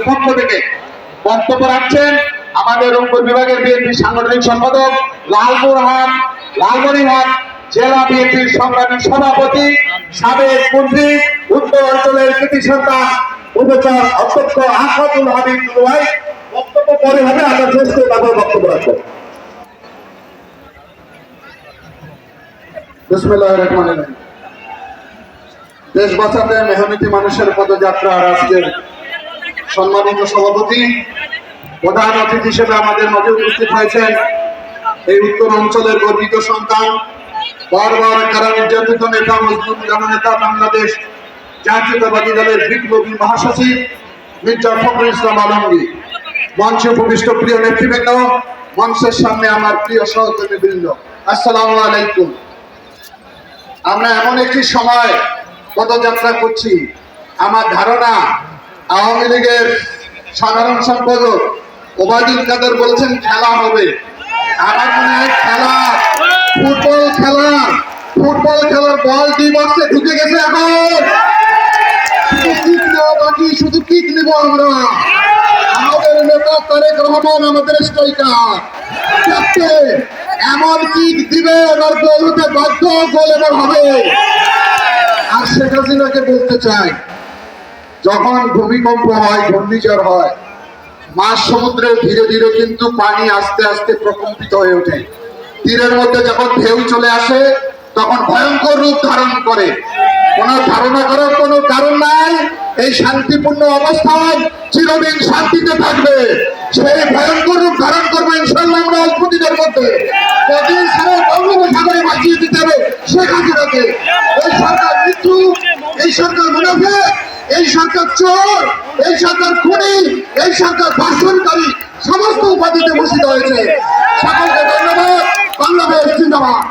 পক্ষ থেকে বক্তব্য রাখছেন আমাদের রংপুর বিভাগের বিএনপি সাংগঠনিক সম্পাদক লালমনিরহাট জেলা বিএনপির সংগ্রামী সভাপতি সাবেক মন্ত্রী উত্তর অঞ্চলের কৃতি সন্তান উপচার অধ্যক্ষ আহমদুল হাবিব ভাই বক্তব্য পরে হবে। আমরা শেষ করে তাদের বক্তব্য রাখবো। বিসমিল্লাহির রহমানির রহিম। দেশ বাঁচাতে মেহনতি মানুষের পদযাত্রার আজকের সম্মানিত সভাপতি প্রধান অতিথি হিসেবে আমাদের মাঝে উপস্থিত হয়েছেন এই উত্তর অঞ্চলের গর্বিত সন্তান, বারবার কারা নির্যাতিত নেতা, মজলুম জননেতা, বাংলাদেশ জাতীয়তাবাদী দলের বিপ্লবী মহাসচিব মির্জা ফখরুল ইসলাম আলমগীর, মঞ্চে উপবিষ্ট প্রিয় নেতৃবৃন্দ, মঞ্চের সামনে আমার প্রিয় সহকর্মীবৃন্দ, আসসালামু আলাইকুম। আমরা এমন একটি সময় পদযাত্রা করছি, আমার ধারণা আওয়ামী লীগের সাধারণ সম্পাদক ওবায়দুল কাদের বলেছেন খেলা হবে। আমার মনে হয় ফুটবল খেলার বল দুই বক্সে ঢুকে গেছে, এখন কিক নেওয়া বাকি, শুধু কিক নিব আমরা। আমাদের নেতা তারেক রহমান আমাদের স্ট্রাইকার, এমন কিক দিবে ওনার গোল হতে বাধ্য, গোল এবার হবে। আর শেখ হাসিনাকে বলতে চাই, যখন ভূমিকম্প হয়, ঘূর্ণিঝড় হয়, মাঝ সমুদ্রে ধীরে ধীরে কিন্তু পানি আস্তে আস্তে প্রকম্পিত হয়ে ওঠে। তীরের মধ্যে যখন ঢেউ চলে আসে তখন ভয়ঙ্কর রূপ ধারণ করে। কোন ধারণা করার কোন কারণ নাই, এই শান্তিপূর্ণ অবস্থান চিরদিন শান্তিতে থাকবে। সেই ভয়ঙ্কর রূপ ধারণ করবে ইনশাআল্লাহ আমরা অল্প দিনের মধ্যে। কদিন সারা বঙ্গোপসাগরে বাঁচিয়ে দিতে হবে শেখ হাসিনাকে। এই সরকার মৃত্যু, এই সরকার মুনাফিক, এই সরকার চোর, এই সরকার খুনি, এই সরকার ধর্ষণকারী, সমস্ত উপাধিতে ভূষিত হয়েছে। সকলকে ধন্যবাদ। বাংলাদেশ জিন্দাবাদ।